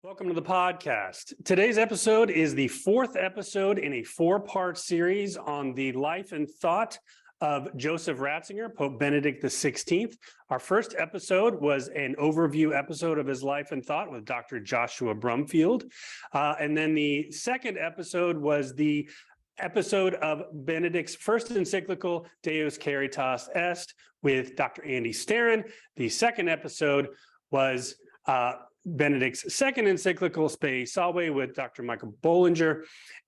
Welcome to the podcast. Today's episode is the fourth episode in a four-part series on the life and thought of Joseph Ratzinger, Pope Benedict XVI. Our first episode was an overview episode of his life and thought with Dr. Joshua Brumfield. And then the second episode was the episode of Benedict's first encyclical, Deus Caritas Est, with Dr. Andy Starren. The second episode was Benedict's second encyclical, Spe Salve, with Dr. Michael Bollinger.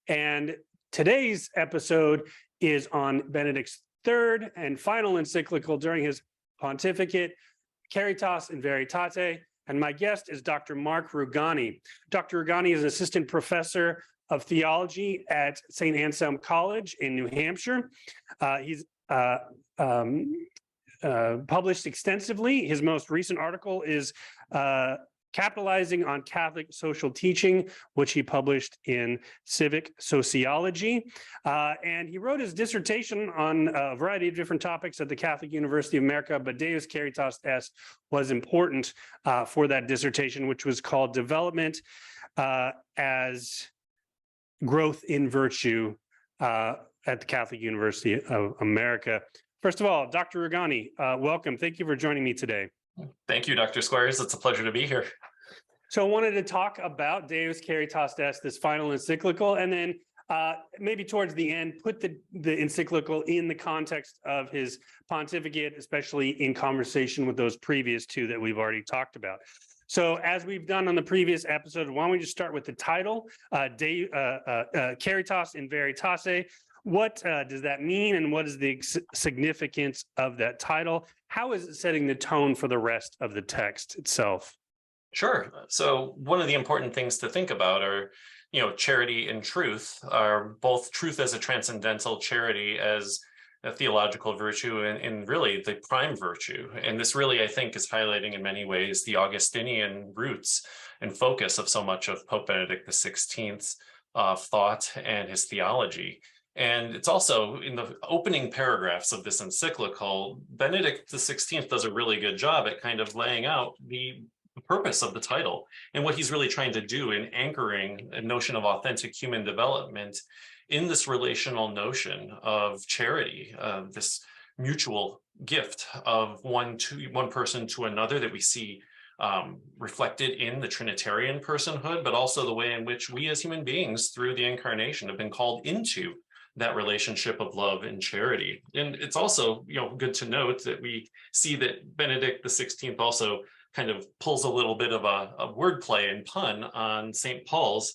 And today's episode is on Benedict's third and final encyclical during his pontificate, Caritas in Veritate. And my guest is Dr. Marc Rugani. Dr. Rugani is an assistant professor of theology at St. Anselm College in New Hampshire. He's published extensively. His most recent article is Capitalizing on Catholic Social Teaching, which he published in Civic Sociology. And he wrote his dissertation on a variety of different topics at the Catholic University of America, but Deus Caritas Est was important for that dissertation, which was called Development as Growth in Virtue at the Catholic University of America. First of all, Dr. Rugani, welcome. Thank you for joining me today. Thank you, Dr. Squires. It's a pleasure to be here. So I wanted to talk about Deus Caritas Est, this final encyclical, and then maybe towards the end, put the encyclical in the context of his pontificate, especially in conversation with those previous two that we've already talked about. So as we've done on the previous episode, why don't we just start with the title, Caritas in Veritate. What does that mean, and what is the significance of that title? How is it setting the tone for the rest of the text itself? Sure. So one of the important things to think about are, charity and truth are both truth as a transcendental, charity as a theological virtue, and really the prime virtue. And this really, I think, is highlighting in many ways the Augustinian roots and focus of so much of Pope Benedict XVI's thought and his theology. And it's also in the opening paragraphs of this encyclical, Benedict XVI does a really good job at kind of laying out the purpose of the title and what he's really trying to do in anchoring a notion of authentic human development in this relational notion of charity, this mutual gift of one person to another that we see reflected in the Trinitarian personhood, but also the way in which we as human beings through the incarnation have been called into that relationship of love and charity. And it's also, good to note that we see that Benedict XVI also kind of pulls a little bit of a wordplay and pun on St. Paul's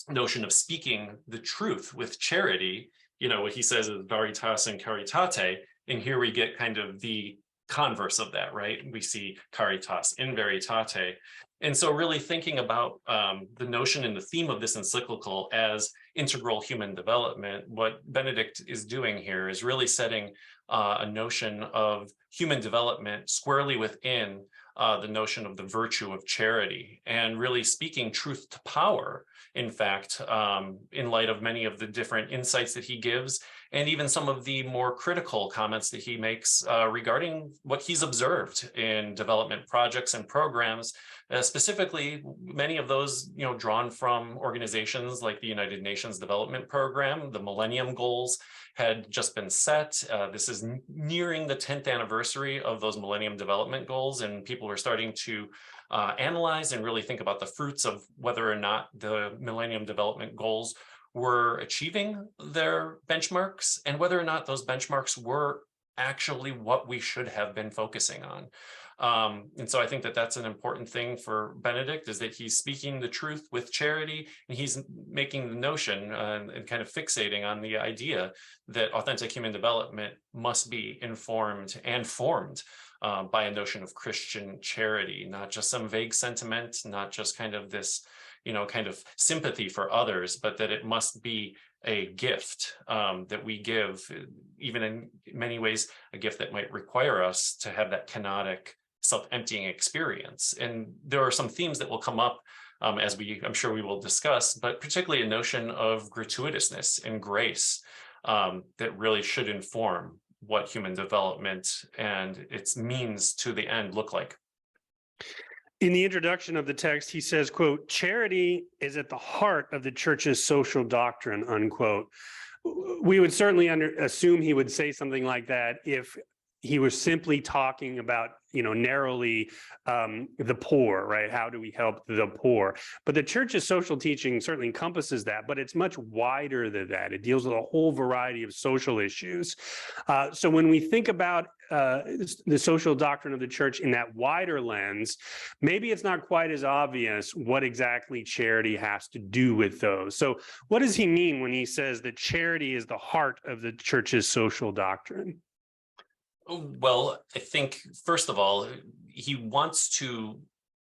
notion of speaking the truth with charity. What he says is Veritas and Caritate, and here we get kind of the converse of that, right? We see Caritas in Veritate. And so really thinking about the notion and the theme of this encyclical as integral human development, what Benedict is doing here is really setting a notion of human development squarely within the notion of the virtue of charity, and really speaking truth to power, in fact, in light of many of the different insights that he gives, and even some of the more critical comments that he makes regarding what he's observed in development projects and programs, specifically many of those drawn from organizations like the United Nations Development Program. The Millennium Goals had just been set. This is nearing the 10th anniversary of those Millennium Development Goals, and people are starting to analyze and really think about the fruits of whether or not the Millennium Development Goals were achieving their benchmarks and whether or not those benchmarks were actually what we should have been focusing on. And so I think that that's an important thing for Benedict, is that he's speaking the truth with charity, and he's making the notion and kind of fixating on the idea that authentic human development must be informed and formed by a notion of Christian charity, not just some vague sentiment, not just kind of this, kind of sympathy for others, but that it must be a gift that we give, even in many ways, a gift that might require us to have that kenotic self-emptying experience. And there are some themes that will come up as I'm sure we will discuss, but particularly a notion of gratuitousness and grace that really should inform what human development and its means to the end look like. In the introduction of the text, he says, quote, "Charity is at the heart of the church's social doctrine," unquote. We would certainly assume he would say something like that if he was simply talking about, narrowly the poor, right? How do we help the poor? But the church's social teaching certainly encompasses that, but it's much wider than that. It deals with a whole variety of social issues. So when we think about the social doctrine of the church in that wider lens, maybe it's not quite as obvious what exactly charity has to do with those. So what does he mean when he says that charity is the heart of the church's social doctrine? Well, I think, first of all, he wants to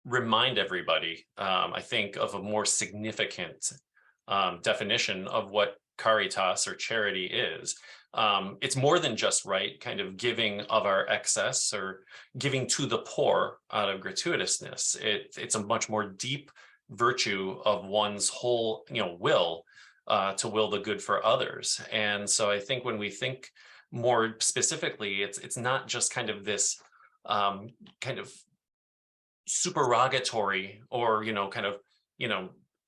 remind everybody, I think, of a more significant definition of what Caritas or charity is. It's more than just kind of giving of our excess or giving to the poor out of gratuitousness. It's a much more deep virtue of one's whole, will to will the good for others. And so I think when we think more specifically, it's not just kind of this kind of supererogatory or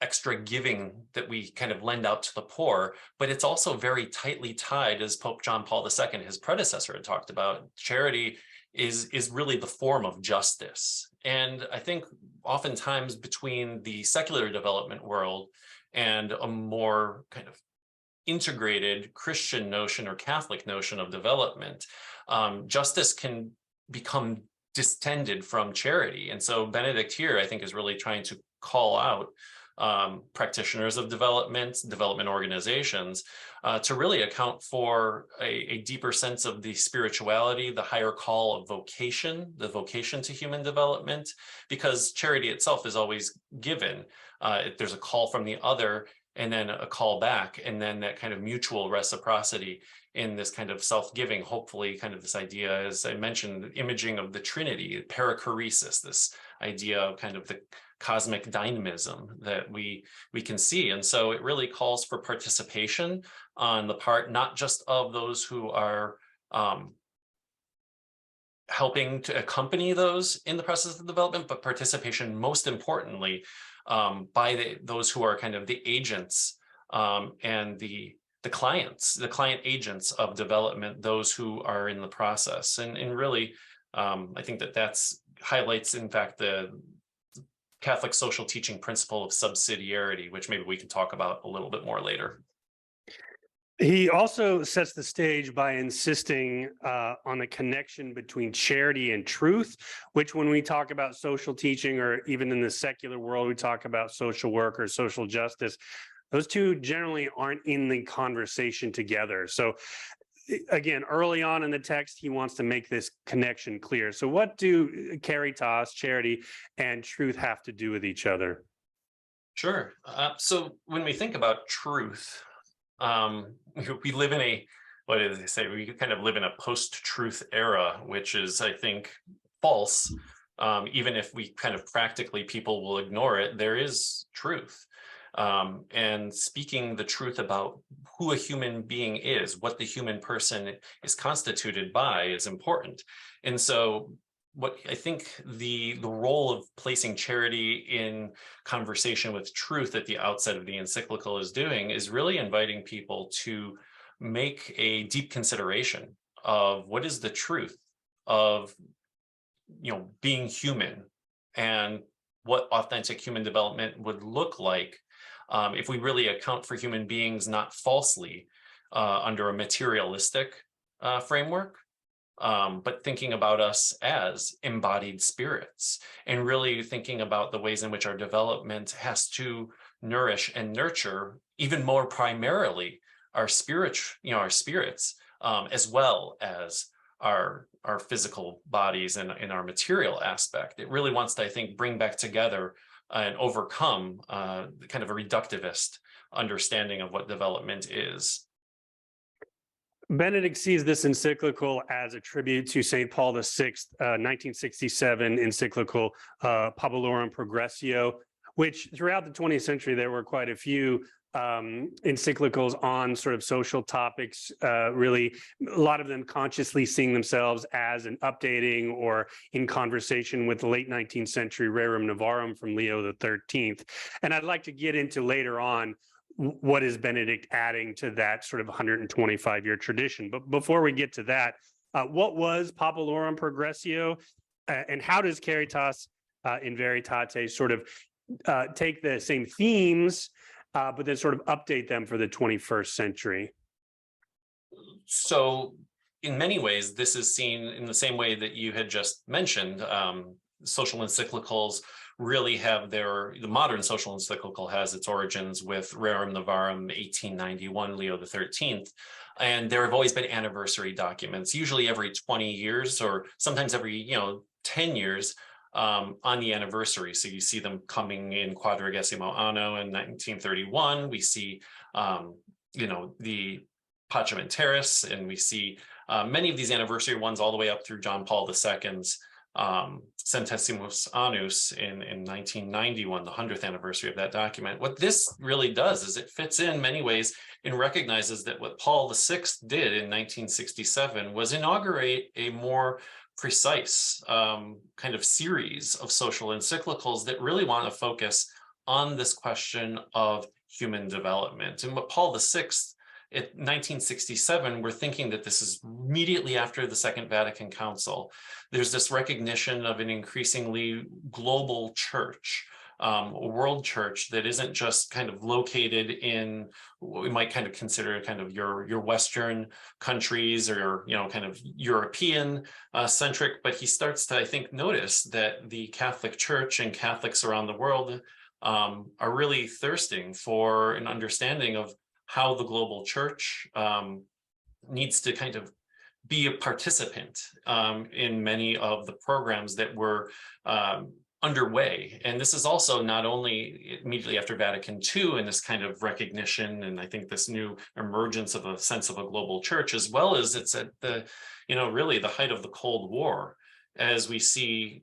extra giving that we kind of lend out to the poor, but it's also very tightly tied, as Pope John Paul II, his predecessor, had talked about. Charity is really the form of justice. And I think oftentimes between the secular development world and a more kind of integrated Christian notion or Catholic notion of development, justice can become distended from charity. And so Benedict here, I think, is really trying to call out practitioners of development organizations, to really account for a deeper sense of the spirituality, the higher call of vocation, the vocation to human development, because charity itself is always given. There's a call from the other, and then a call back, and then that kind of mutual reciprocity in this kind of self-giving, hopefully kind of this idea, as I mentioned, imaging of the Trinity, perichoresis, this idea of kind of the cosmic dynamism that we can see. And so it really calls for participation on the part, not just of those who are helping to accompany those in the process of development, but participation, most importantly, by those who are kind of the agents and the clients, the client agents of development, those who are in the process. And really, I think that's highlights, in fact, the Catholic social teaching principle of subsidiarity, which maybe we can talk about a little bit more later. He also sets the stage by insisting on the connection between charity and truth, which when we talk about social teaching, or even in the secular world, we talk about social work or social justice, those two generally aren't in the conversation together. So again, early on in the text, he wants to make this connection clear. So what do Caritas, charity, and truth have to do with each other? Sure. So when we think about truth, we live in what do they say? We kind of live in a post-truth era, which is, I think, false. Even if we kind of practically, people will ignore it, there is truth. And speaking the truth about who a human being is, what the human person is constituted by, is important. And so what I think the role of placing charity in conversation with truth at the outset of the encyclical is doing is really inviting people to make a deep consideration of what is the truth of, being human, and what authentic human development would look like if we really account for human beings not falsely under a materialistic framework, but thinking about us as embodied spirits, and really thinking about the ways in which our development has to nourish and nurture even more primarily our spirits, as well as our physical bodies and our material aspect. It really wants to, I think, bring back together and overcome kind of a reductivist understanding of what development is. Benedict sees this encyclical as a tribute to St. Paul VI, 1967 encyclical Populorum Progressio, which throughout the 20th century, there were quite a few encyclicals on sort of social topics, really, a lot of them consciously seeing themselves as an updating or in conversation with the late 19th century Rerum Novarum from Leo XIII. And I'd like to get into later on what is Benedict adding to that sort of 125-year tradition. But before we get to that, what was Populorum Progressio, and how does Caritas in Veritate sort of take the same themes, but then sort of update them for the 21st century? So in many ways, this is seen in the same way that you had just mentioned. Social encyclicals really have the modern social encyclical has its origins with Rerum Novarum 1891, Leo XIII. And there have always been anniversary documents, usually every 20 years or sometimes every 10 years on the anniversary. So you see them coming in Quadragesimo Anno in 1931. We see, the Pachamentaris, and we see many of these anniversary ones all the way up through John Paul II's Centesimus Annus in 1991, the 100th anniversary of that document. What this really does is it fits in many ways and recognizes that what Paul VI did in 1967 was inaugurate a more precise kind of series of social encyclicals that really want to focus on this question of human development. And what Paul VI in 1967, we're thinking that this is immediately after the Second Vatican Council. There's this recognition of an increasingly global church, a world church that isn't just kind of located in what we might kind of consider kind of your Western countries or kind of European centric, but he starts to, I think, notice that the Catholic Church and Catholics around the world are really thirsting for an understanding of how the global church needs to kind of be a participant in many of the programs that were underway. And this is also not only immediately after Vatican II and this kind of recognition, and I think this new emergence of a sense of a global church, as well as it's at the, really the height of the Cold War, as we see,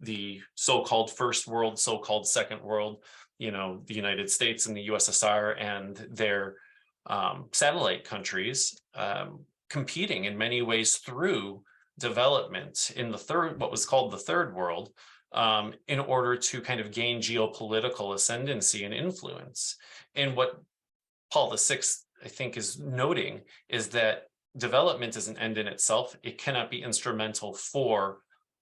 the so-called First World, so-called Second World, the United States and the USSR and their satellite countries competing in many ways through development in what was called the Third World, in order to kind of gain geopolitical ascendancy and influence. And what Paul VI, I think, is noting is that development is an end in itself. It cannot be instrumental for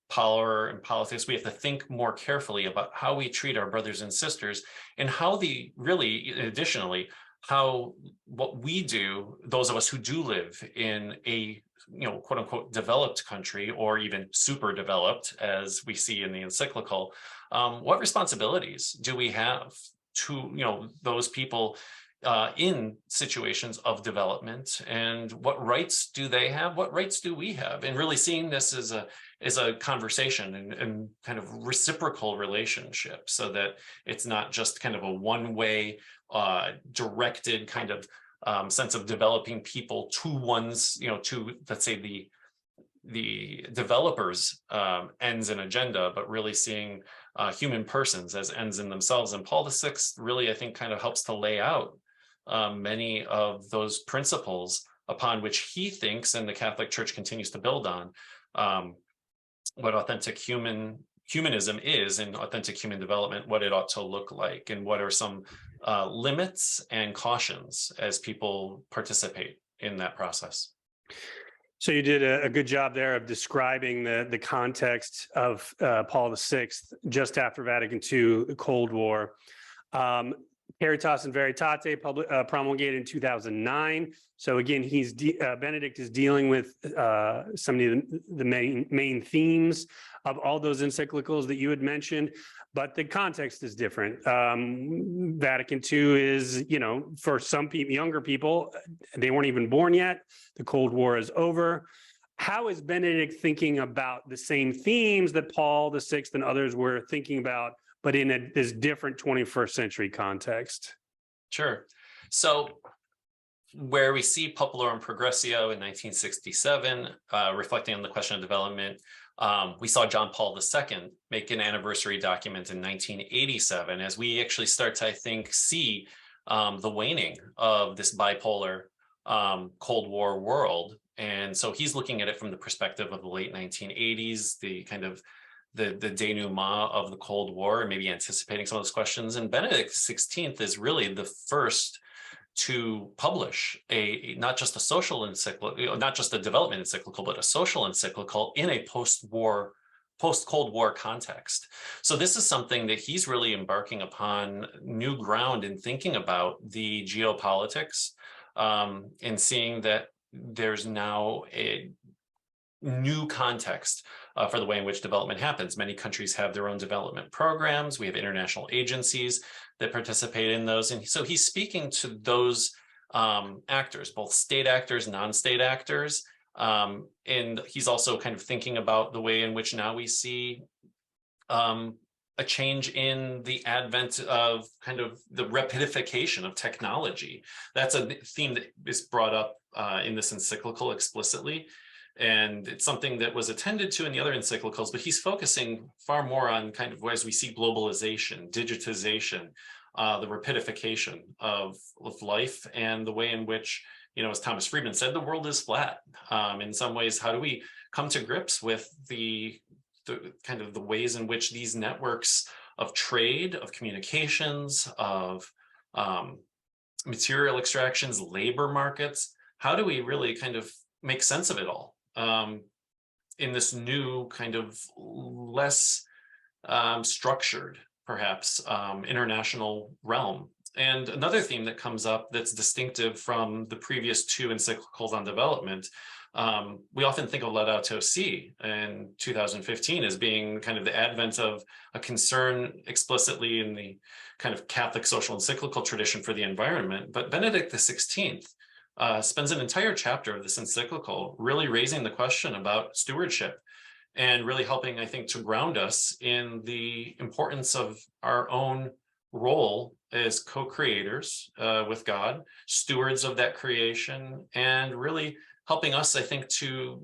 power and politics. We have to think more carefully about how we treat our brothers and sisters, and how additionally, how what we do, those of us who do live in a quote unquote developed country, or even super developed, as we see in the encyclical, what responsibilities do we have to those people in situations of development, and what rights do they have? What rights do we have? And really seeing this as a conversation and kind of reciprocal relationship, so that it's not just kind of a one-way directed kind of sense of developing people to one's, to, let's say, the developers' ends and agenda, but really seeing human persons as ends in themselves. And Paul VI really, I think, kind of helps to lay out many of those principles upon which he thinks, and the Catholic Church continues to build on, what authentic humanism is, and authentic human development, what it ought to look like, and what are some limits and cautions as people participate in that process. So you did a good job there of describing the context of Paul VI just after Vatican II, the Cold War. Caritas in Veritate promulgated in 2009. So again, Benedict is dealing with some of the main themes of all those encyclicals that you had mentioned, but the context is different. Vatican II is, for some people, younger people, they weren't even born yet. The Cold War is over. How is Benedict thinking about the same themes that Paul VI and others were thinking about, but in this different 21st century context? Sure. So where we see Populorum Progressio in 1967, reflecting on the question of development, we saw John Paul II make an anniversary document in 1987, as we actually start to, I think, see the waning of this bipolar Cold War world. And so he's looking at it from the perspective of the late 1980s, the kind of the denouement of the Cold War, and maybe anticipating some of those questions. And Benedict XVI is really the first to publish not just a social encyclical, not just a development encyclical, but a social encyclical in a post-Cold War context. So this is something that he's really embarking upon new ground in thinking about the geopolitics, and seeing that there's now a new context for the way in which development happens. Many countries have their own development programs. We have international agencies that participate in those. And so he's speaking to those actors, both state actors, non-state actors. And he's also kind of thinking about the way in which now we see a change in the advent of kind of the rapidification of technology. That's a theme that is brought up in this encyclical explicitly. And it's something that was attended to in the other encyclicals, but he's focusing far more on kind of as we see globalization, digitization, the rapidification of life, and the way in which, as Thomas Friedman said, the world is flat. In some ways, how do we come to grips with the kind of the ways in which these networks of trade, of communications, of material extractions, labor markets, how do we really kind of make sense of it all in this new kind of less structured, perhaps, international realm? And another theme that comes up that's distinctive from the previous two encyclicals on development, we often think of Laudato Si in 2015 as being kind of the advent of a concern explicitly in the kind of Catholic social encyclical tradition for the environment. But Benedict XVI spends an entire chapter of this encyclical really raising the question about stewardship, and really helping, I think, to ground us in the importance of our own role as co-creators with God, stewards of that creation, and really helping us, I think, to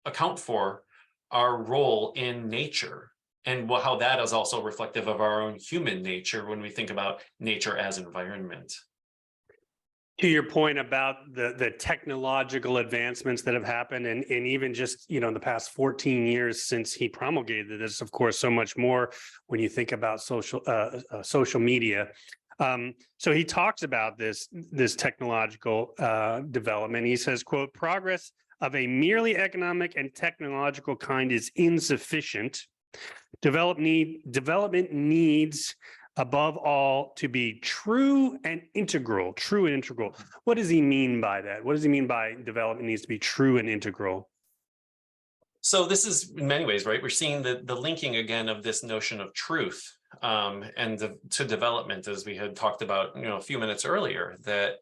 account for our role in nature, and how that is also reflective of our own human nature when we think about nature as environment. To your point about the technological advancements that have happened, and even just, in the past 14 years since he promulgated this, of course, so much more when you think about social media. So he talks about this technological development. He says, quote, "Progress of a merely economic and technological kind is insufficient. Development needs, above all, to be true and integral. What does he mean by that? What does he mean by development needs to be true and integral? So this is, in many ways, right, we're seeing the linking again of this notion of truth and to development, as we had talked about, a few minutes earlier, that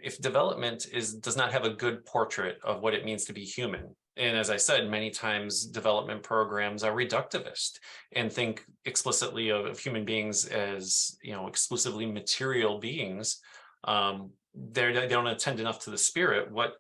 if development does not have a good portrait of what it means to be human. And as I said, many times development programs are reductivist and think explicitly of human beings as, exclusively material beings. They don't attend enough to the spirit. What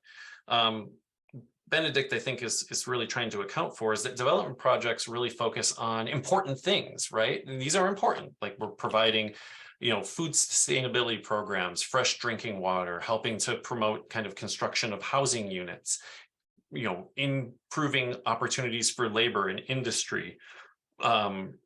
Benedict, I think, is really trying to account for is that development projects really focus on important things, right? And these are important, like we're providing food sustainability programs, fresh drinking water, helping to promote kind of construction of housing units, improving opportunities for labor and industry,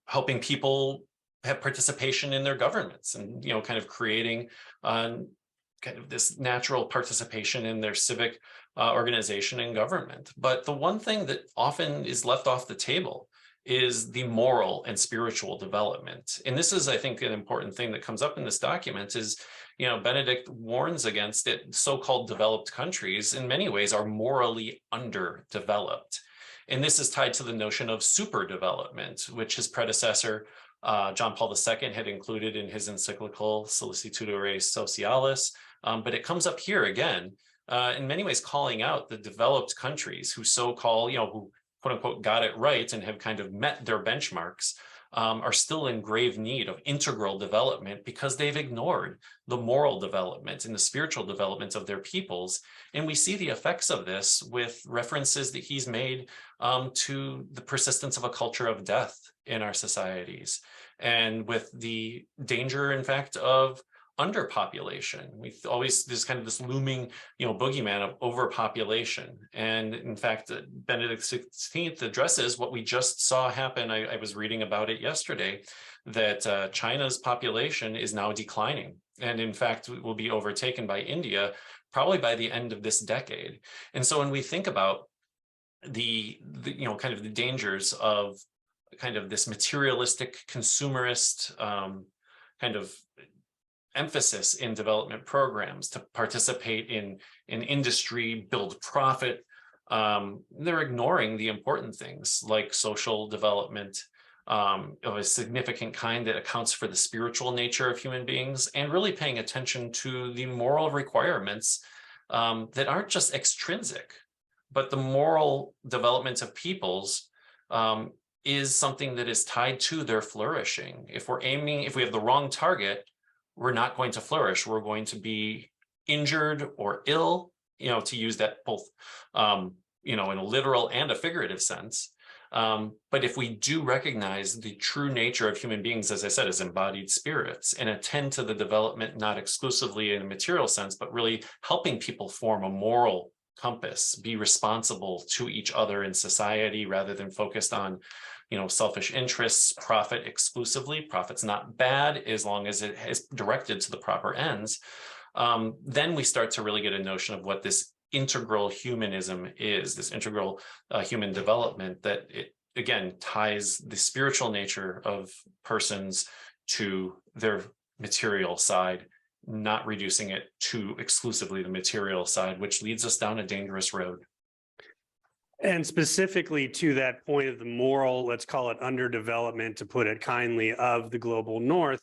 helping people have participation in their governments, and kind of creating kind of this natural participation in their civic organization and government. But the one thing that often is left off the table is the moral and spiritual development. And this is, I think, an important thing that comes up in this document is, Benedict warns against it. So-called developed countries in many ways are morally underdeveloped. And this is tied to the notion of super development, which his predecessor, John Paul II, had included in his encyclical Solicitudine Socialis. But it comes up here again, in many ways calling out the developed countries who so-called, who quote unquote got it right and have kind of met their benchmarks, are still in grave need of integral development because they've ignored the moral development and the spiritual development of their peoples. And we see the effects of this with references that he's made to the persistence of a culture of death in our societies, and with the danger, in fact, of underpopulation. There's kind of this looming, boogeyman of overpopulation. And in fact, Benedict XVI addresses what we just saw happen. I was reading about it yesterday, that China's population is now declining. And in fact, will be overtaken by India probably by the end of this decade. And so when we think about the kind of the dangers of kind of this materialistic, consumerist kind of emphasis in development programs to participate in industry, build profit, they're ignoring the important things like social development of a significant kind that accounts for the spiritual nature of human beings, and really paying attention to the moral requirements that aren't just extrinsic, but the moral development of peoples is something that is tied to their flourishing. If we have the wrong target, we're not going to flourish. We're going to be injured or ill, to use that both, in a literal and a figurative sense. But if we do recognize the true nature of human beings, as I said, as embodied spirits, and attend to the development, not exclusively in a material sense, but really helping people form a moral compass, be responsible to each other in society rather than focused on selfish interests, profit exclusively. Profit's not bad as long as it is directed to the proper ends. Then we start to really get a notion of what this integral humanism is, this integral human development, that it, again, ties the spiritual nature of persons to their material side, not reducing it to exclusively the material side, which leads us down a dangerous road. And specifically to that point of the moral, let's call it underdevelopment, to put it kindly, of the global north,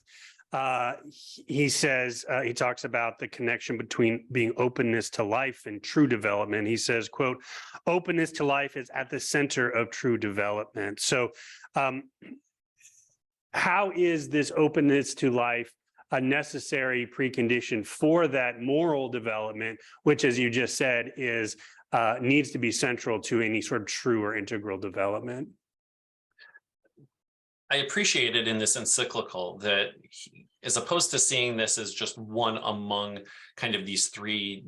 he says, he talks about the connection between being openness to life and true development. He says, quote, openness to life is at the center of true development. So how is this openness to life a necessary precondition for that moral development, which, as you just said, is needs to be central to any sort of true or integral development? I appreciated in this encyclical that as opposed to seeing this as just one among kind of these three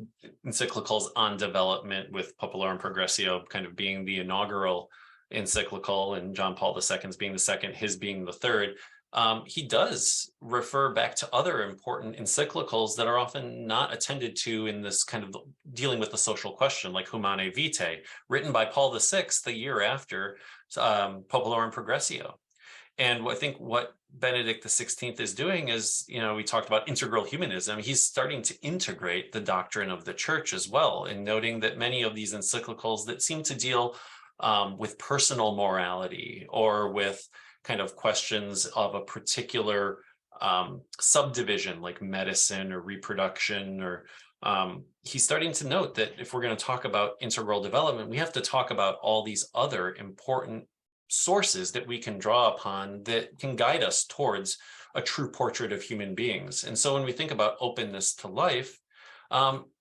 encyclicals on development, with Popular and Progressio kind of being the inaugural encyclical and John Paul II's being the second, his being the third, he does refer back to other important encyclicals that are often not attended to in this kind of dealing with the social question, like Humanae Vitae, written by Paul VI the year after Popular and Progressio. And I think what Benedict XVI is doing is, we talked about integral humanism. He's starting to integrate the doctrine of the church as well, and noting that many of these encyclicals that seem to deal with personal morality or with kind of questions of a particular subdivision like medicine or reproduction, or he's starting to note that if we're going to talk about integral development, we have to talk about all these other important sources that we can draw upon that can guide us towards a true portrait of human beings. And so when we think about openness to life,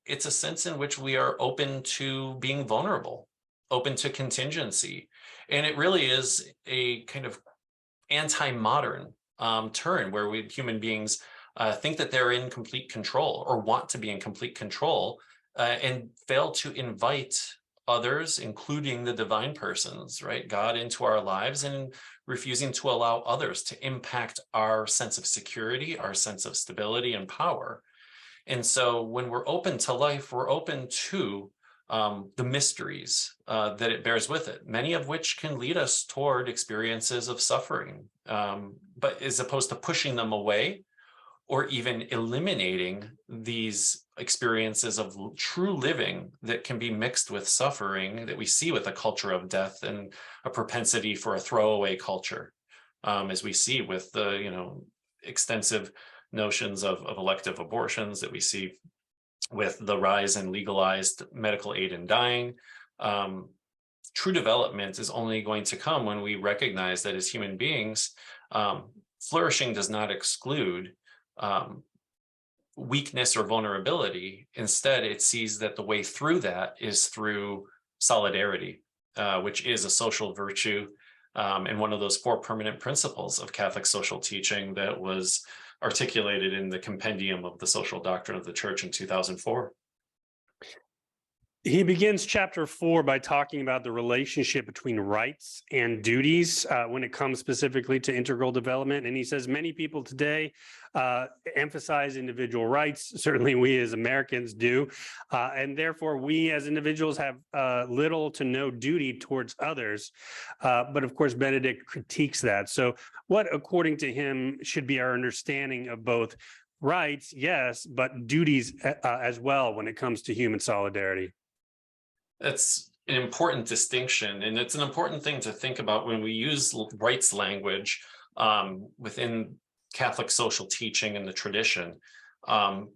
it's a sense in which we are open to being vulnerable, open to contingency. And it really is a kind of anti-modern turn where we human beings think that they're in complete control or want to be in complete control and fail to invite others, including the divine persons, right, God, into our lives, and refusing to allow others to impact our sense of security, our sense of stability and power. And so when we're open to life, we're open to the mysteries that it bears with it, many of which can lead us toward experiences of suffering, but as opposed to pushing them away or even eliminating these experiences of true living that can be mixed with suffering that we see with a culture of death and a propensity for a throwaway culture, as we see with the extensive notions of elective abortions that we see with the rise in legalized medical aid in dying. True development is only going to come when we recognize that as human beings, flourishing does not exclude weakness or vulnerability. Instead, it sees that the way through that is through solidarity, which is a social virtue, and one of those four permanent principles of Catholic social teaching that was articulated in the Compendium of the Social Doctrine of the Church in 2004. He begins chapter 4 by talking about the relationship between rights and duties when it comes specifically to integral development. And he says many people today emphasize individual rights. Certainly we as Americans do. And therefore we as individuals have little to no duty towards others. But of course, Benedict critiques that. So what, according to him, should be our understanding of both rights, yes, but duties as well when it comes to human solidarity? That's an important distinction, and it's an important thing to think about when we use rights language within Catholic social teaching and the tradition.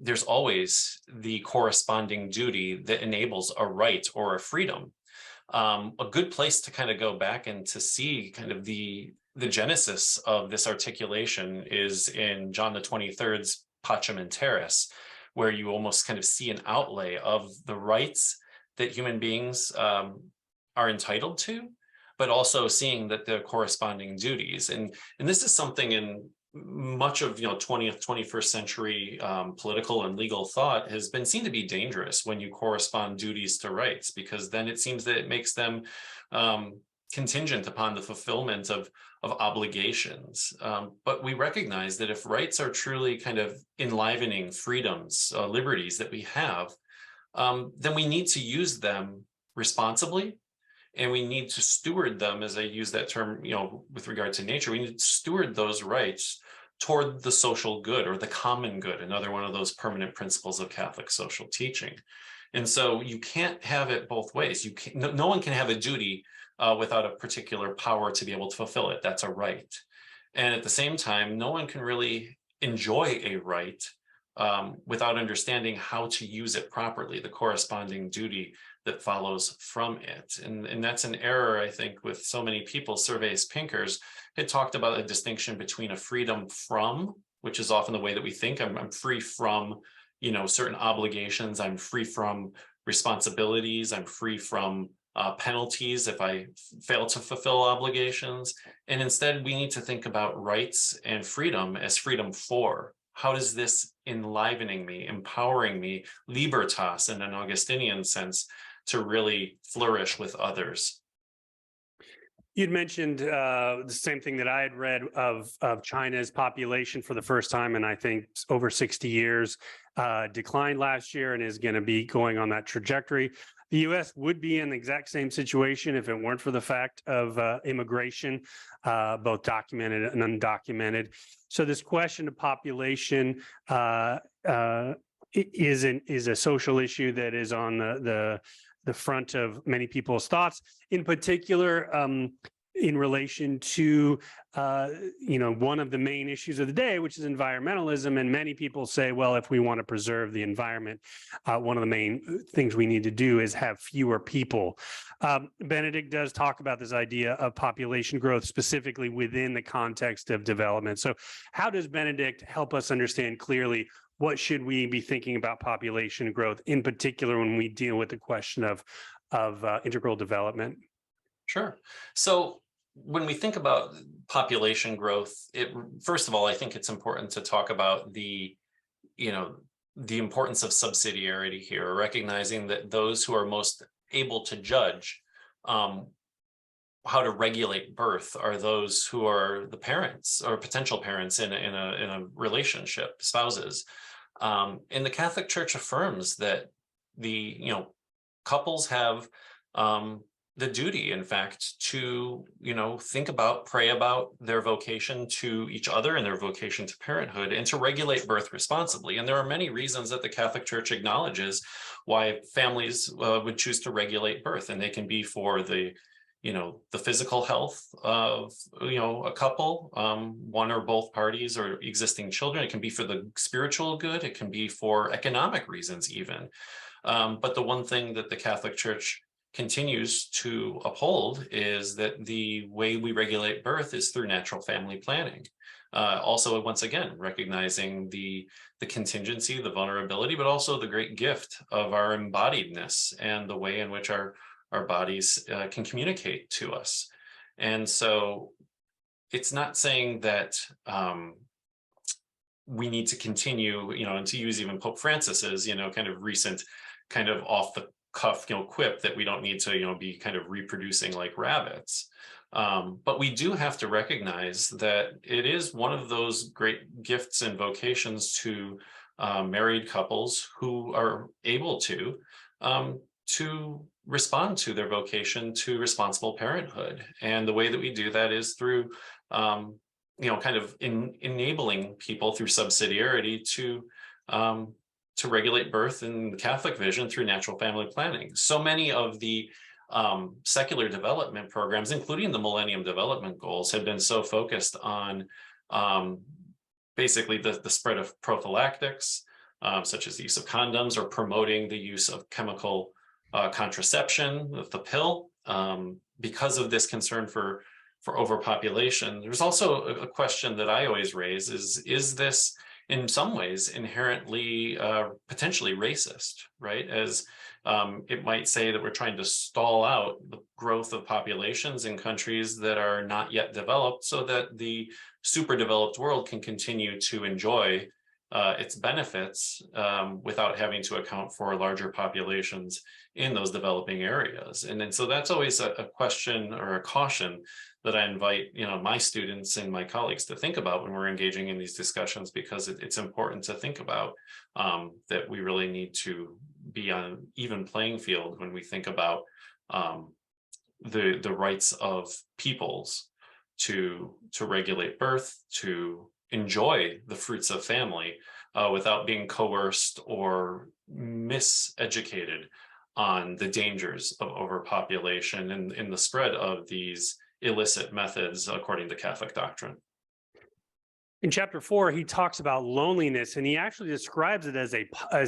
There's always the corresponding duty that enables a right or a freedom. A good place to kind of go back and to see kind of the genesis of this articulation is in John the 23rd's Pacem in Terris, where you almost kind of see an outlay of the rights that human beings are entitled to, but also seeing that the corresponding duties. And this is something in much of 20th, 21st century political and legal thought has been seen to be dangerous when you correspond duties to rights, because then it seems that it makes them contingent upon the fulfillment of obligations. But we recognize that if rights are truly kind of enlivening freedoms, liberties that we have, then we need to use them responsibly, and we need to steward them, as I use that term, with regard to nature. We need to steward those rights toward the social good or the common good, another one of those permanent principles of Catholic social teaching. And so you can't have it both ways. No one can have a duty without a particular power to be able to fulfill it. That's a right. And at the same time, no one can really enjoy a right without understanding how to use it properly, the corresponding duty that follows from it. And that's an error, I think, with so many people. Surveys Pinkers had talked about a distinction between a freedom from, which is often the way that we think. I'm free from, certain obligations. I'm free from responsibilities. I'm free from penalties if I fail to fulfill obligations. And instead, we need to think about rights and freedom as freedom for. How does this enlivening me, empowering me, libertas in an Augustinian sense, to really flourish with others? You'd mentioned the same thing that I had read of China's population for the first time in, I think, over 60 years, declined last year and is going to be going on that trajectory. The U.S. would be in the exact same situation if it weren't for the fact of immigration, both documented and undocumented. So this question of population is a social issue that is on the front of many people's thoughts, in particular in relation to one of the main issues of the day, which is environmentalism. And many people say, well, if we want to preserve the environment, one of the main things we need to do is have fewer people. Benedict does talk about this idea of population growth specifically within the context of development. So how does Benedict help us understand clearly what should we be thinking about population growth, in particular when we deal with the question of integral development? Sure. So when we think about population growth, first of all, I think it's important to talk about the importance of subsidiarity here, recognizing that those who are most able to judge how to regulate birth are those who are the parents or potential parents in a relationship, spouses. And the Catholic Church affirms that the couples have the duty, in fact, to think about, pray about their vocation to each other and their vocation to parenthood, and to regulate birth responsibly. And there are many reasons that the Catholic Church acknowledges why families would choose to regulate birth, and they can be for the physical health of a couple, one or both parties, or existing children. It can be for the spiritual good. It can be for economic reasons even. But the one thing that the Catholic Church continues to uphold is that the way we regulate birth is through natural family planning. Also, once again, recognizing the contingency, the vulnerability, but also the great gift of our embodiedness and the way in which our bodies can communicate to us. And so it's not saying that we need to continue, and to use even Pope Francis's, kind of recent kind of off the cuff, quip that we don't need to, be kind of reproducing like rabbits. But we do have to recognize that it is one of those great gifts and vocations to married couples who are able to respond to their vocation to responsible parenthood. And the way that we do that is through, kind of enabling people through subsidiarity to regulate birth in the Catholic vision through natural family planning. So many of the secular development programs, including the Millennium Development Goals, have been so focused on basically the spread of prophylactics, such as the use of condoms, or promoting the use of chemical contraception, the pill, because of this concern for overpopulation. There's also a question that I always raise is this in some ways inherently potentially racist, right? As it might say that we're trying to stall out the growth of populations in countries that are not yet developed so that the super developed world can continue to enjoy its benefits without having to account for larger populations in those developing areas. And so that's always a question or a caution that I invite, my students and my colleagues to think about when we're engaging in these discussions, because it's important to think about that we really need to be on an even playing field when we think about the rights of peoples to regulate birth, to enjoy the fruits of family without being coerced or miseducated on the dangers of overpopulation and in the spread of these illicit methods according to Catholic doctrine. In chapter 4, he talks about loneliness, and he actually describes it as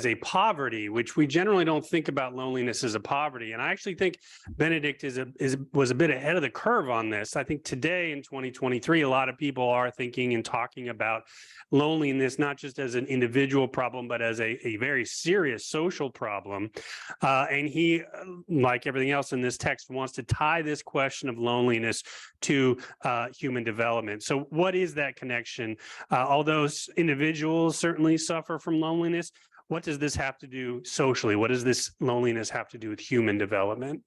a poverty, which we generally don't think about loneliness as a poverty. And I actually think Benedict was a bit ahead of the curve on this. I think today in 2023, a lot of people are thinking and talking about loneliness not just as an individual problem, but as a very serious social problem. And he, like everything else in this text, wants to tie this question of loneliness to human development. So what is that connection? Although individuals certainly suffer from loneliness, what does this have to do socially? What does this loneliness have to do with human development?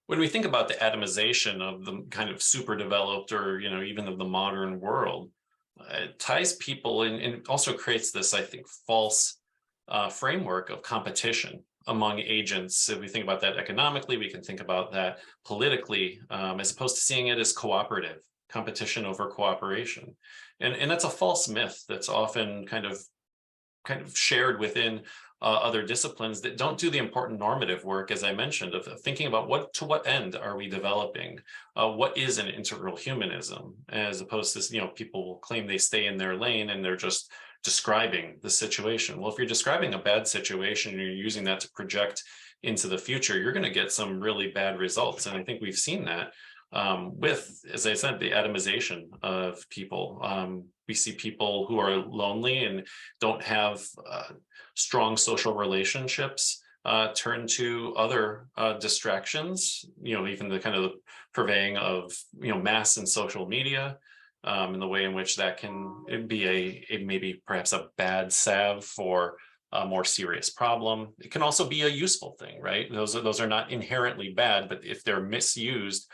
When we think about the atomization of the kind of super developed or, even of the modern world, it ties people in and also creates this, I think, false framework of competition among agents. If we think about that economically, we can think about that politically, as opposed to seeing it as cooperative. Competition over cooperation. And that's a false myth that's often kind of shared within other disciplines that don't do the important normative work, as I mentioned, of thinking about to what end are we developing? What is an integral humanism? As opposed to, people will claim they stay in their lane and they're just describing the situation. Well, if you're describing a bad situation and you're using that to project into the future, you're going to get some really bad results. And I think we've seen that with, as I said, the atomization of people. We see people who are lonely and don't have strong social relationships turn to other distractions, even the kind of purveying of, mass and social media, and the way in which that can be maybe perhaps a bad salve for a more serious problem. It can also be a useful thing, right? Those are not inherently bad, but if they're misused,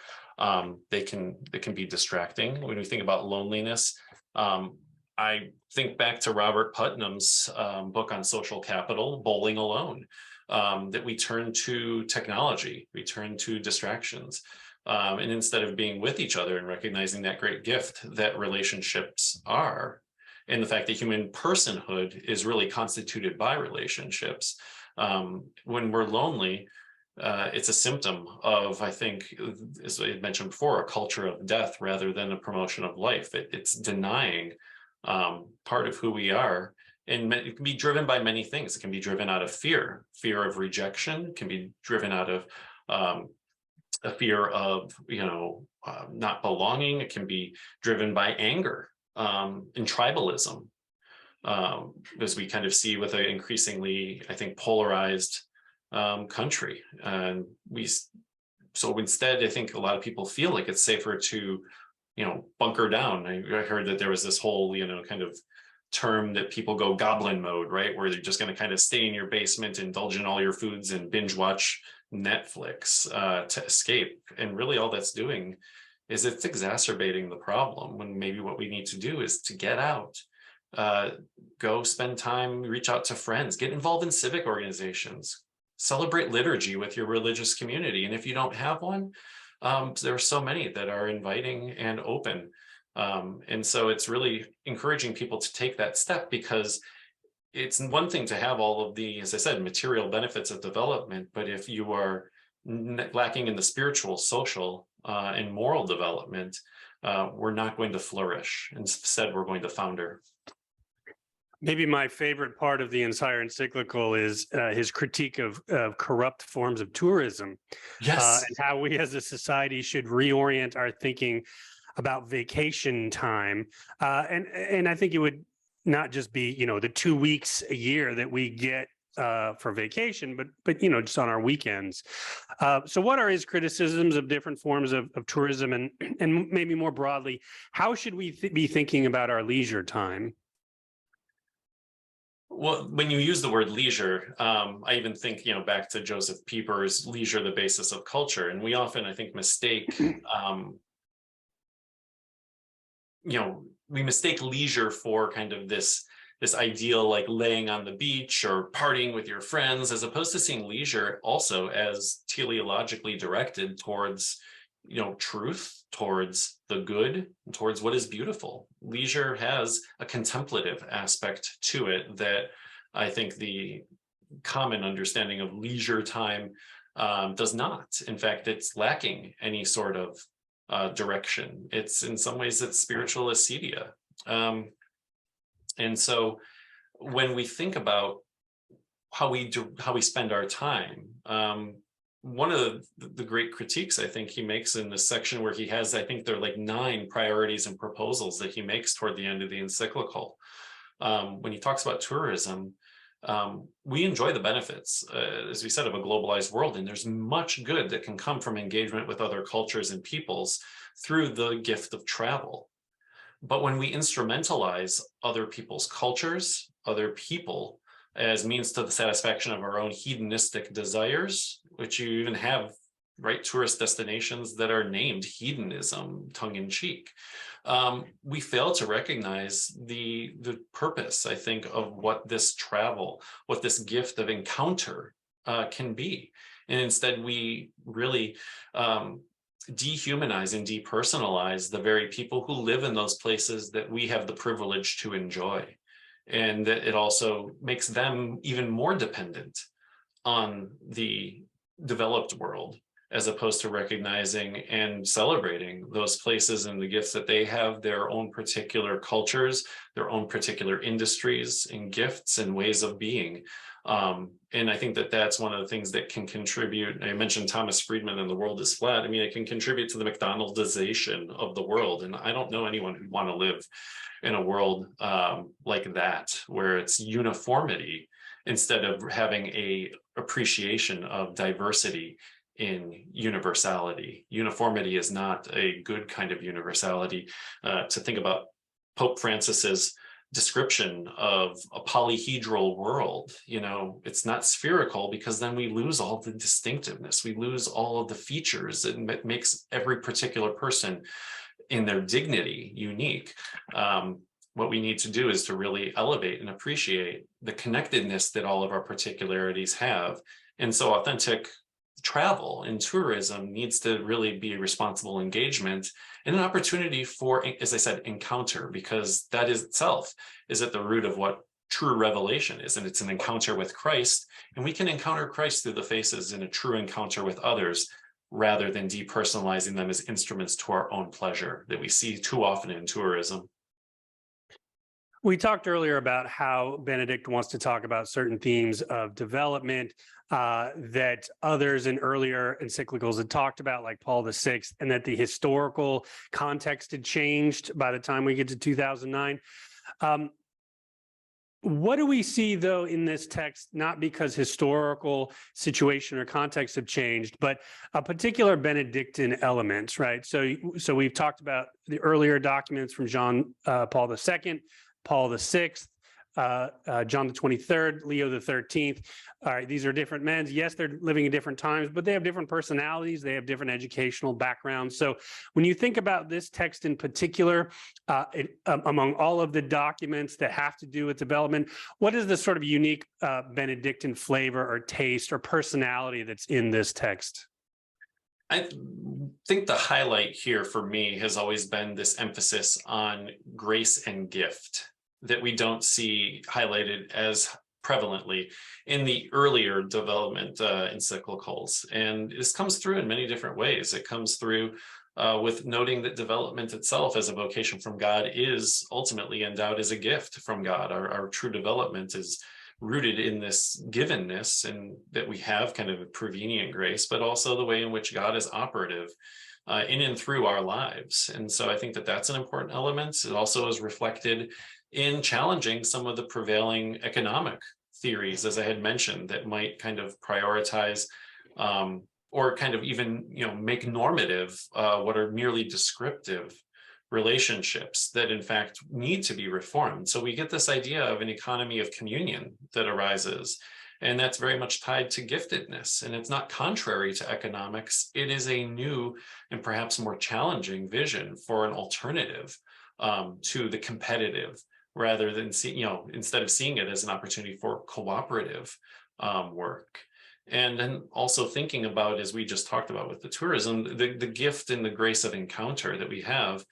they can be distracting. When we think about loneliness, I think back to Robert Putnam's book on social capital, Bowling Alone, that we turn to technology, we turn to distractions. And instead of being with each other and recognizing that great gift that relationships are, and the fact that human personhood is really constituted by relationships, when we're lonely, it's a symptom of, I think, as I had mentioned before, a culture of death rather than a promotion of life. It's denying part of who we are. And it can be driven by many things. It can be driven out of fear of rejection. It can be driven out of a fear of, not belonging. It can be driven by anger and tribalism, as we kind of see with an increasingly, I think, polarized country. And so instead, I think a lot of people feel like it's safer to, bunker down. I heard that there was this whole, kind of term that people go goblin mode, right? Where they're just going to kind of stay in your basement, indulge in all your foods and binge watch Netflix to escape. And really all that's doing is it's exacerbating the problem, when maybe what we need to do is to get out, go spend time, reach out to friends, get involved in civic organizations, celebrate liturgy with your religious community. And if you don't have one, there are so many that are inviting and open. And so it's really encouraging people to take that step, because it's one thing to have all of the, as I said, material benefits of development, but if you are lacking in the spiritual, social, and moral development, we're not going to flourish. Instead, we're going to founder. Maybe my favorite part of the entire encyclical is his critique of corrupt forms of tourism. Yes. And how we as a society should reorient our thinking about vacation time. And I think it would not just be, the 2 weeks a year that we get for vacation, but just on our weekends. So what are his criticisms of different forms of tourism, and maybe more broadly, how should we be thinking about our leisure time? Well, when you use the word leisure, I even think, back to Joseph Pieper's Leisure, the Basis of Culture. And we often, I think, mistake, we mistake leisure for kind of this ideal, like laying on the beach or partying with your friends, as opposed to seeing leisure also as teleologically directed towards, truth, towards the good, towards what is beautiful. Leisure has a contemplative aspect to it that I think the common understanding of leisure time does not. In fact, it's lacking any sort of direction. It's, in some ways, it's spiritual acedia. And so when we think about how we spend our time, one of the great critiques I think he makes in this section, where he has, I think there are like 9 priorities and proposals that he makes toward the end of the encyclical. When he talks about tourism, we enjoy the benefits, as we said, of a globalized world, and there's much good that can come from engagement with other cultures and peoples through the gift of travel. But when we instrumentalize other people's cultures, other people, as means to the satisfaction of our own hedonistic desires, which you even have, right, tourist destinations that are named hedonism, tongue-in-cheek, we fail to recognize the purpose, I think, of what this travel, what this gift of encounter can be. And instead, we really dehumanize and depersonalize the very people who live in those places that we have the privilege to enjoy. And that it also makes them even more dependent on the developed world, as opposed to recognizing and celebrating those places and the gifts that they have, their own particular cultures, their own particular industries and gifts and ways of being. And I think that that's one of the things that can contribute. I mentioned Thomas Friedman and The World is Flat. I mean, it can contribute to the McDonaldization of the world. And I don't know anyone who'd want to live in a world like that, where it's uniformity instead of having a appreciation of diversity in universality. Uniformity is not a good kind of universality. To think about Pope Francis's description of a polyhedral world, it's not spherical, because then we lose all the distinctiveness. We lose all of the features that makes every particular person in their dignity unique. What we need to do is to really elevate and appreciate the connectedness that all of our particularities have. And so authentic travel and tourism needs to really be a responsible engagement and an opportunity for, as I said, encounter, because that is itself is at the root of what true revelation is. And it's an encounter with Christ. And we can encounter Christ through the faces in a true encounter with others, rather than depersonalizing them as instruments to our own pleasure that we see too often in tourism. We talked earlier about how Benedict wants to talk about certain themes of development that others in earlier encyclicals had talked about, like Paul VI, and that the historical context had changed by the time we get to 2009. What do we see, though, in this text, not because historical situation or context have changed, but a particular Benedictine element, right? So we've talked about the earlier documents from John Paul II, Paul VI, John the 23rd, Leo the 13th. All right, these are different men. Yes, they're living in different times, but they have different personalities. They have different educational backgrounds. So when you think about this text in particular, among all of the documents that have to do with development, what is the sort of unique Benedictine flavor or taste or personality that's in this text? I think the highlight here for me has always been this emphasis on grace and gift that we don't see highlighted as prevalently in the earlier development encyclicals. And this comes through in many different ways. It comes through with noting that development itself as a vocation from God is ultimately endowed as a gift from God. Our true development is rooted in this givenness and that we have kind of a prevenient grace, but also the way in which God is operative in and through our lives. And so I think that that's an important element. It also is reflected in challenging some of the prevailing economic theories, as I had mentioned, that might kind of prioritize or kind of even, make normative what are merely descriptive relationships that in fact need to be reformed. So we get this idea of an economy of communion that arises, and that's very much tied to giftedness. And it's not contrary to economics. It is a new and perhaps more challenging vision for an alternative to the competitive, rather than instead of seeing it as an opportunity for cooperative work. And then also thinking about, as we just talked about with the tourism, the gift and the grace of encounter that we have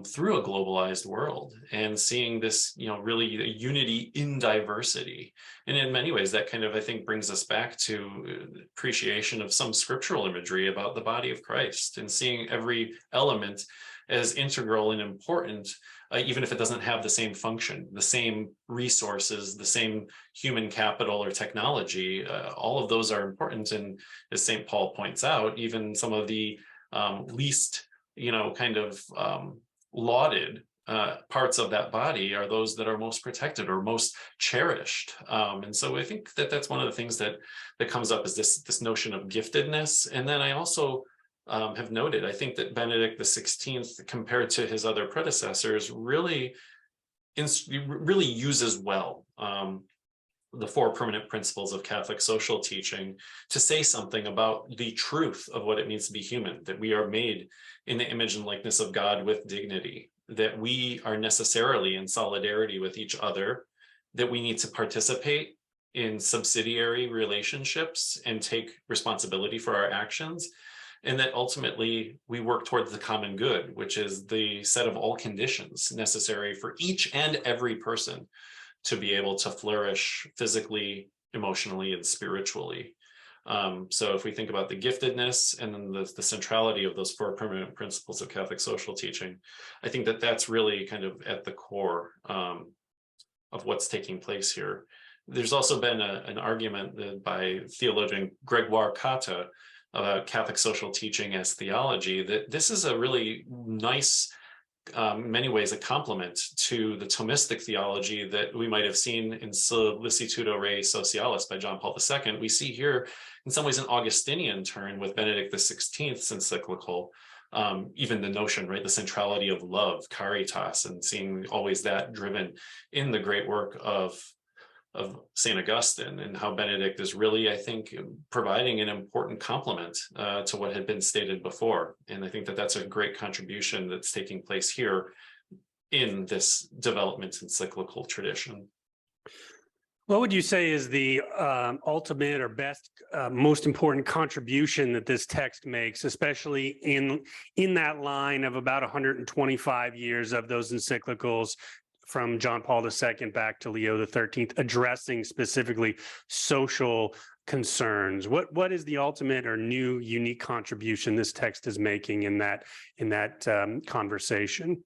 through a globalized world, and seeing this, really a unity in diversity. And in many ways, that kind of, I think, brings us back to appreciation of some scriptural imagery about the body of Christ, and seeing every element as integral and important, even if it doesn't have the same function, the same resources, the same human capital or technology. All of those are important. And as St. Paul points out, even some of the least lauded parts of that body are those that are most protected or most cherished. And so I think that that's one of the things that comes up, is this notion of giftedness. And then I also have noted, I think that Benedict the 16th, compared to his other predecessors, really uses well the four permanent principles of Catholic social teaching to say something about the truth of what it means to be human, that we are made in the image and likeness of God with dignity, that we are necessarily in solidarity with each other, that we need to participate in subsidiary relationships and take responsibility for our actions, and that ultimately we work towards the common good, which is the set of all conditions necessary for each and every person to be able to flourish physically, emotionally, and spiritually. So if we think about the giftedness and then the centrality of those four permanent principles of Catholic social teaching, I think that that's really kind of at the core of what's taking place here. There's also been an argument by theologian Gregoire Cotta about Catholic social teaching as theology, that this is a really nice, in many ways, a complement to the Thomistic theology that we might have seen in Solicitudo Rei Socialis by John Paul II. We see here, in some ways, an Augustinian turn with Benedict the 16th's encyclical, even the notion, right, the centrality of love, Caritas, and seeing always that driven in the great work of St. Augustine, and how Benedict is really, I think, providing an important complement to what had been stated before. And I think that that's a great contribution that's taking place here in this development encyclical tradition. What would you say is the ultimate or best, most important contribution that this text makes, especially in that line of about 125 years of those encyclicals from John Paul II back to Leo XIII, addressing specifically social concerns? What is the ultimate or new unique contribution this text is making in that conversation?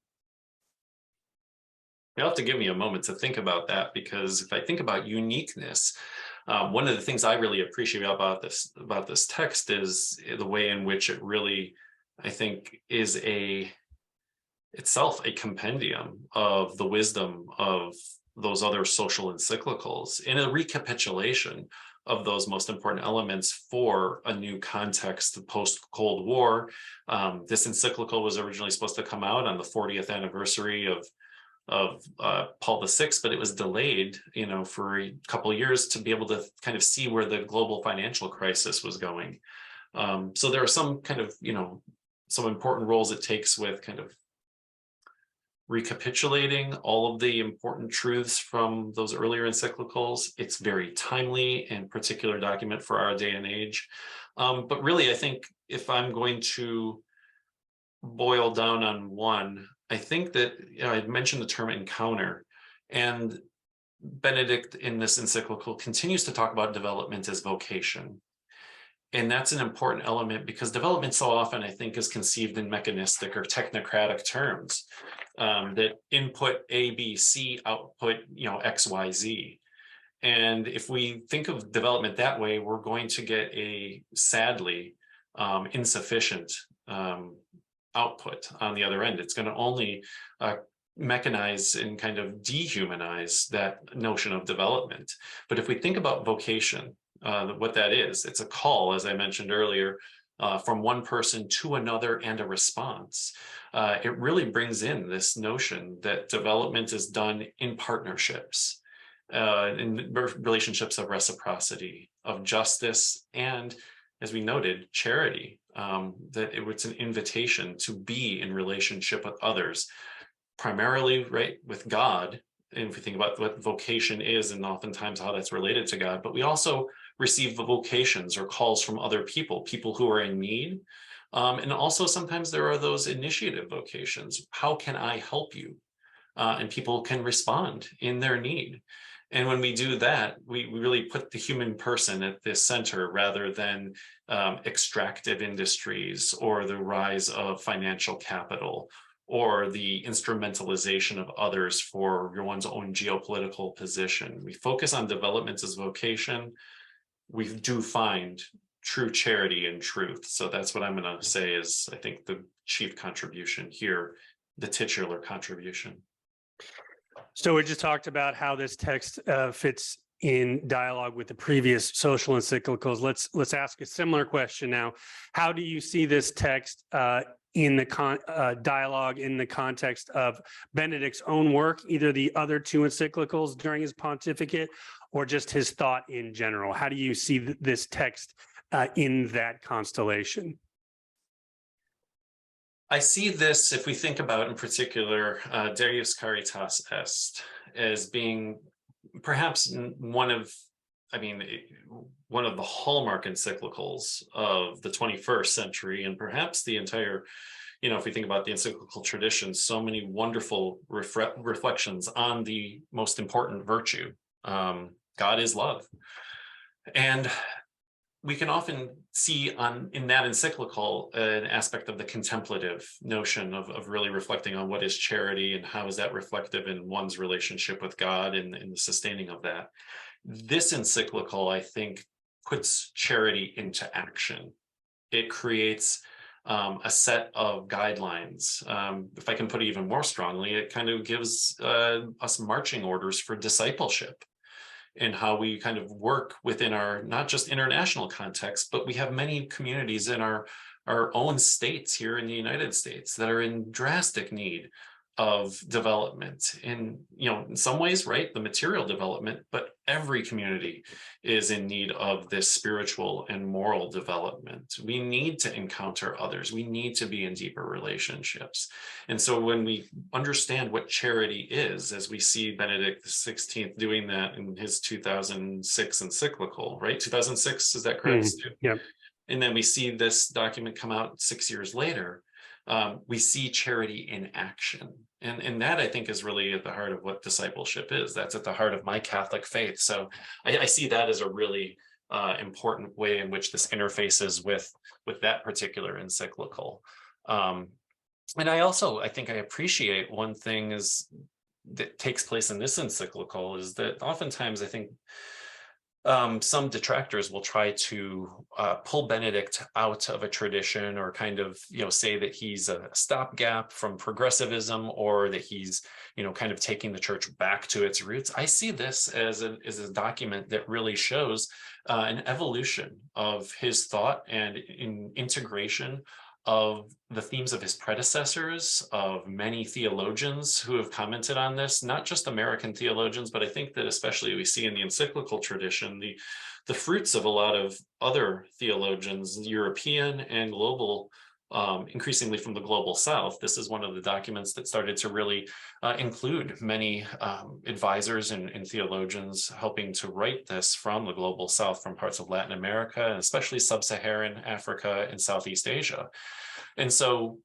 You'll have to give me a moment to think about that, because if I think about uniqueness, one of the things I really appreciate about this text is the way in which it really, I think, is itself a compendium of the wisdom of those other social encyclicals, in a recapitulation of those most important elements for a new context post-Cold War. This encyclical was originally supposed to come out on the 40th anniversary of of Paul VI, but it was delayed, for a couple of years to be able to kind of see where the global financial crisis was going. So there are some kind of, some important roles it takes with kind of recapitulating all of the important truths from those earlier encyclicals. It's very timely and particular document for our day and age. But really, I think if I'm going to boil down on one, I think that I mentioned the term encounter, and Benedict in this encyclical continues to talk about development as vocation. And that's an important element because development so often, I think, is conceived in mechanistic or technocratic terms, that input A, B, C, output, X, Y, Z. And if we think of development that way, we're going to get a sadly insufficient output on the other end. It's going to only mechanize and kind of dehumanize that notion of development. But if we think about vocation, what that is, it's a call, as I mentioned earlier, from one person to another and a response. It really brings in this notion that development is done in partnerships, in relationships of reciprocity, of justice, and, as we noted, charity, that it's an invitation to be in relationship with others, primarily, right, with God. And if we think about what vocation is and oftentimes how that's related to God, but we also receive the vocations or calls from other people who are in need. And also sometimes there are those initiative vocations. How can I help you? And people can respond in their need. And when we do that, we really put the human person at the center rather than extractive industries or the rise of financial capital or the instrumentalization of others for one's own geopolitical position. We focus on development as vocation. We do find true charity and truth. So that's what I'm going to say is, I think, the chief contribution here, the titular contribution. So we just talked about how this text fits in dialogue with the previous social encyclicals. Let's ask a similar question now. How do you see this text in the dialogue in the context of Benedict's own work, either the other two encyclicals during his pontificate or just his thought in general? How do you see this text in that constellation? I see this, if we think about in particular, Deus Caritas Est, as being perhaps one of the hallmark encyclicals of the 21st century, and perhaps the entire, if we think about the encyclical tradition, so many wonderful reflections on the most important virtue. God is love. And we can often see in that encyclical an aspect of the contemplative notion of really reflecting on what is charity and how is that reflective in one's relationship with God and the sustaining of that. This encyclical, I think, puts charity into action. It creates a set of guidelines. If I can put it even more strongly, it kind of gives us marching orders for discipleship and how we kind of work within our, not just international context, but we have many communities in our own states here in the United States that are in drastic need of development in some ways, right, the material development, but every community is in need of this spiritual and moral development. We need to encounter others. We need to be in deeper relationships. And so when we understand what charity is, as we see Benedict XVI doing that in his 2006 encyclical, right? 2006, is that correct? Yeah. And then we see this document come out 6 years later. We see charity in action. And that, I think, is really at the heart of what discipleship is. That's at the heart of my Catholic faith. So I see that as a really important way in which this interfaces with that particular encyclical. And I think I appreciate one thing that takes place in this encyclical is that oftentimes I think some detractors will try to pull Benedict out of a tradition or kind of, say that he's a stopgap from progressivism or that he's, kind of taking the church back to its roots. I see this as a document that really shows an evolution of his thought and in integration of the themes of his predecessors, of many theologians who have commented on this, not just American theologians, but I think that especially we see in the encyclical tradition, the fruits of a lot of other theologians, European and global, increasingly from the global South. This is one of the documents that started to really include many advisors and theologians helping to write this from the global South, from parts of Latin America, and especially sub-Saharan Africa and Southeast Asia. And so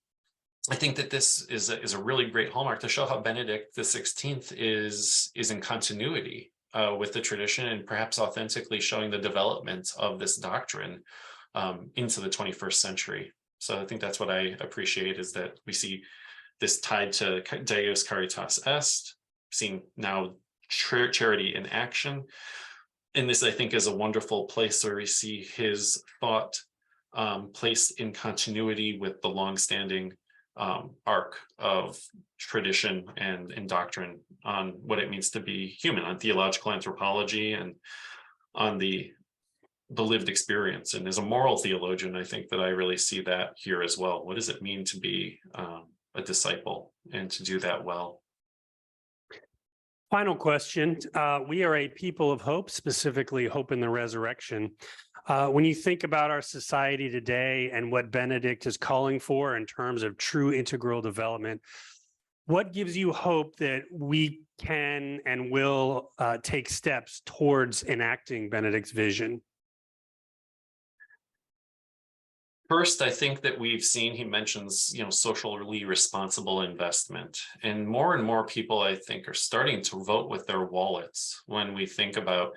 I think that this is a really great hallmark to show how Benedict the 16th is in continuity with the tradition, and perhaps authentically showing the development of this doctrine into the 21st century. So I think that's what I appreciate, is that we see this tied to Deus Caritas Est, seeing now charity in action. And this, I think, is a wonderful place where we see his thought placed in continuity with the longstanding arc of tradition and doctrine on what it means to be human, on theological anthropology, and on the lived experience. And as a moral theologian, I think that I really see that here as well. What does it mean to be a disciple and to do that well? Final question. We are a people of hope, specifically hope in the resurrection. When you think about our society today and what Benedict is calling for in terms of true integral development, what gives you hope that we can and will take steps towards enacting Benedict's vision? First, I think that we've seen, he mentions, socially responsible investment, and more people, I think, are starting to vote with their wallets when we think about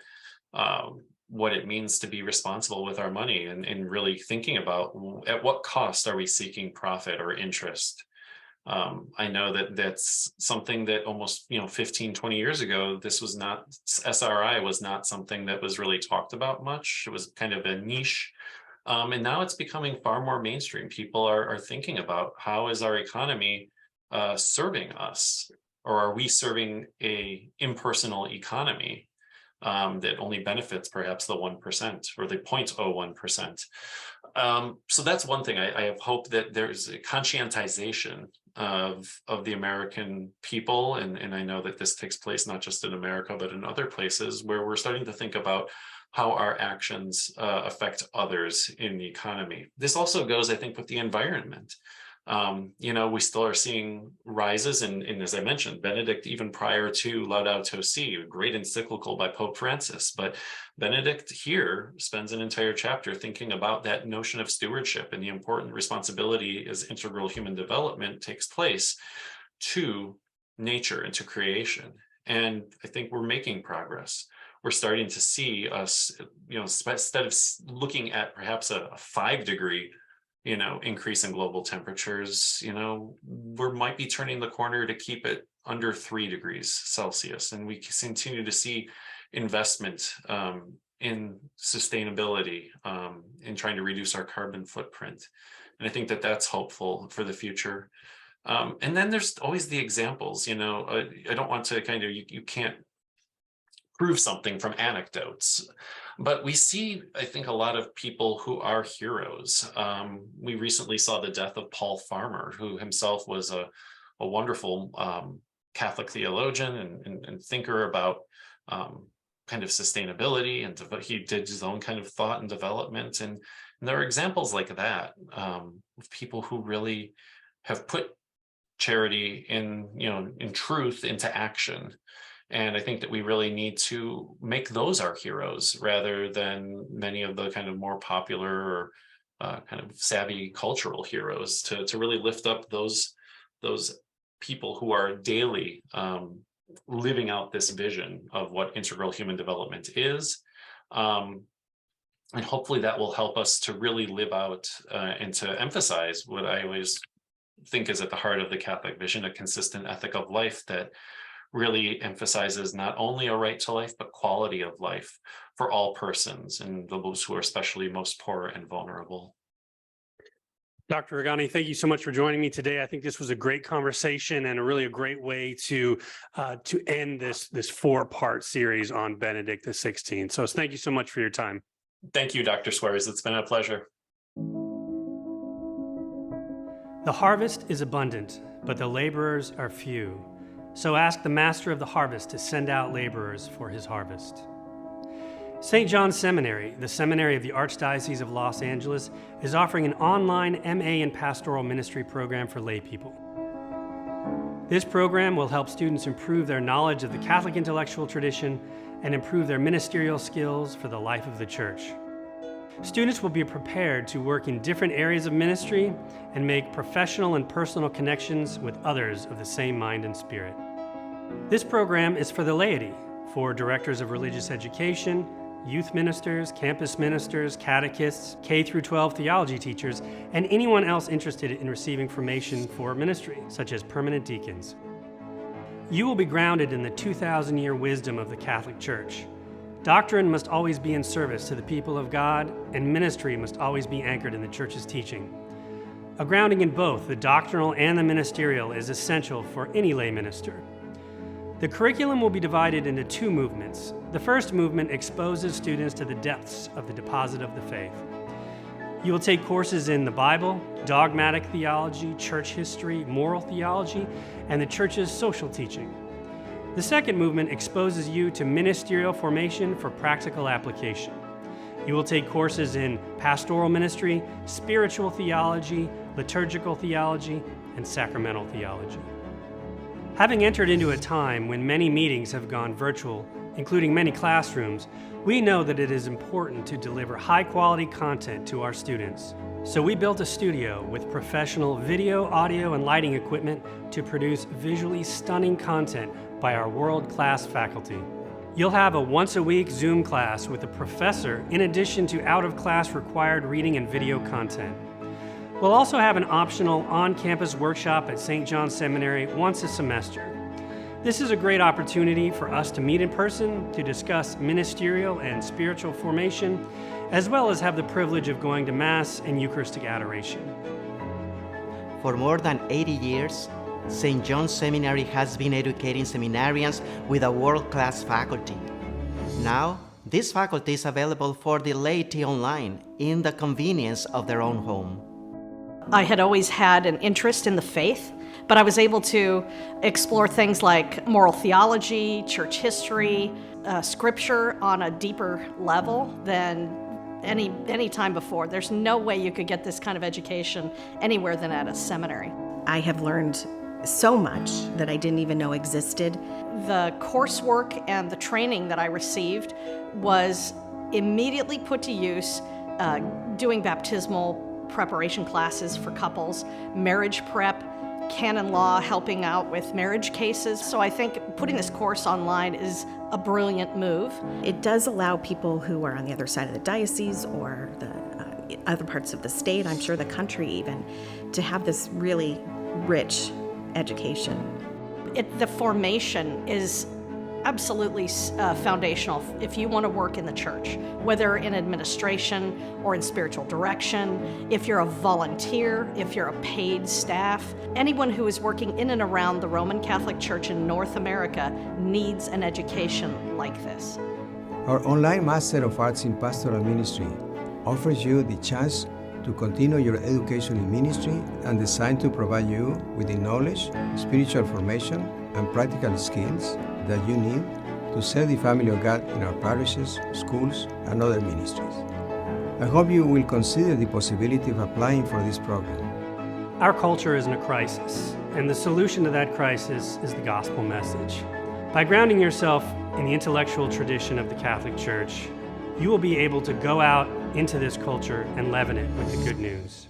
what it means to be responsible with our money, and really thinking about at what cost are we seeking profit or interest. I know that that's something that almost 15, 20 years ago, this was not, SRI was not something that was really talked about much. It was kind of a niche. And now it's becoming far more mainstream. People are thinking about, how is our economy serving us? Or are we serving a impersonal economy that only benefits perhaps the 1% or the 0.01%? So that's one thing. I have hope that there's a conscientization of the American people. And I know that this takes place not just in America, but in other places, where we're starting to think about how our actions affect others in the economy. This also goes, I think, with the environment. We still are seeing rises, and as I mentioned, Benedict, even prior to Laudato Si, a great encyclical by Pope Francis, but Benedict here spends an entire chapter thinking about that notion of stewardship and the important responsibility as integral human development takes place to nature and to creation. And I think we're making progress. We're starting to see us, instead of looking at perhaps a 5-degree, increase in global temperatures, we might be turning the corner to keep it under 3 degrees Celsius. And we continue to see investment in sustainability, in trying to reduce our carbon footprint. And I think that that's hopeful for the future. And then there's always the examples, I don't want to you can't prove something from anecdotes, but we see, I think, a lot of people who are heroes. We recently saw the death of Paul Farmer, who himself was a wonderful Catholic theologian and thinker about kind of sustainability, and he did his own kind of thought and development. And there are examples like that of people who really have put charity in truth into action. And I think that we really need to make those our heroes, rather than many of the kind of more popular or kind of savvy cultural heroes, to really lift up those people who are daily living out this vision of what integral human development is. And hopefully that will help us to really live out and to emphasize what I always think is at the heart of the Catholic vision, a consistent ethic of life that really emphasizes not only a right to life, but quality of life for all persons, and those who are especially most poor and vulnerable. Dr. Rugani, thank you so much for joining me today. I think this was a great conversation and really a great way to end this 4-part series on Benedict the 16th. So thank you so much for your time. Thank you, Dr. Suarez. It's been a pleasure. The harvest is abundant, but the laborers are few. So ask the master of the harvest to send out laborers for his harvest. St. John's Seminary, the seminary of the Archdiocese of Los Angeles, is offering an online MA in Pastoral Ministry program for lay people. This program will help students improve their knowledge of the Catholic intellectual tradition and improve their ministerial skills for the life of the Church. Students will be prepared to work in different areas of ministry and make professional and personal connections with others of the same mind and spirit. This program is for the laity, for directors of religious education, youth ministers, campus ministers, catechists, K-12 theology teachers, and anyone else interested in receiving formation for ministry, such as permanent deacons. You will be grounded in the 2,000-year wisdom of the Catholic Church. Doctrine must always be in service to the people of God, and ministry must always be anchored in the Church's teaching. A grounding in both the doctrinal and the ministerial is essential for any lay minister. The curriculum will be divided into two movements. The first movement exposes students to the depths of the deposit of the faith. You will take courses in the Bible, dogmatic theology, church history, moral theology, and the Church's social teaching. The second movement exposes you to ministerial formation for practical application. You will take courses in pastoral ministry, spiritual theology, liturgical theology, and sacramental theology. Having entered into a time when many meetings have gone virtual, including many classrooms, we know that it is important to deliver high-quality content to our students. So we built a studio with professional video, audio, and lighting equipment to produce visually stunning content by our world-class faculty. You'll have a once-a-week Zoom class with a professor in addition to out-of-class required reading and video content. We'll also have an optional on-campus workshop at St. John's Seminary once a semester. This is a great opportunity for us to meet in person, to discuss ministerial and spiritual formation, as well as have the privilege of going to Mass and Eucharistic adoration. For more than 80 years, St. John's Seminary has been educating seminarians with a world-class faculty. Now, this faculty is available for the laity online in the convenience of their own home. I had always had an interest in the faith, but I was able to explore things like moral theology, church history, scripture on a deeper level than any time before. There's no way you could get this kind of education anywhere than at a seminary. I have learned so much that I didn't even know existed. The coursework and the training that I received was immediately put to use doing baptismal preparation classes for couples, marriage prep, canon law, helping out with marriage cases. So I think putting this course online is a brilliant move. It does allow people who are on the other side of the diocese or the other parts of the state, I'm sure the country even, to have this really rich education. The formation is absolutely foundational if you want to work in the church, whether in administration or in spiritual direction, if you're a volunteer, if you're a paid staff. Anyone who is working in and around the Roman Catholic Church in North America needs an education like this. Our online Master of Arts in Pastoral Ministry offers you the chance to continue your education in ministry and designed to provide you with the knowledge, spiritual formation, and practical skills that you need to serve the family of God in our parishes, schools, and other ministries. I hope you will consider the possibility of applying for this program. Our culture is in a crisis, and the solution to that crisis is the gospel message. By grounding yourself in the intellectual tradition of the Catholic Church, you will be able to go out into this culture and leaven it with the good news.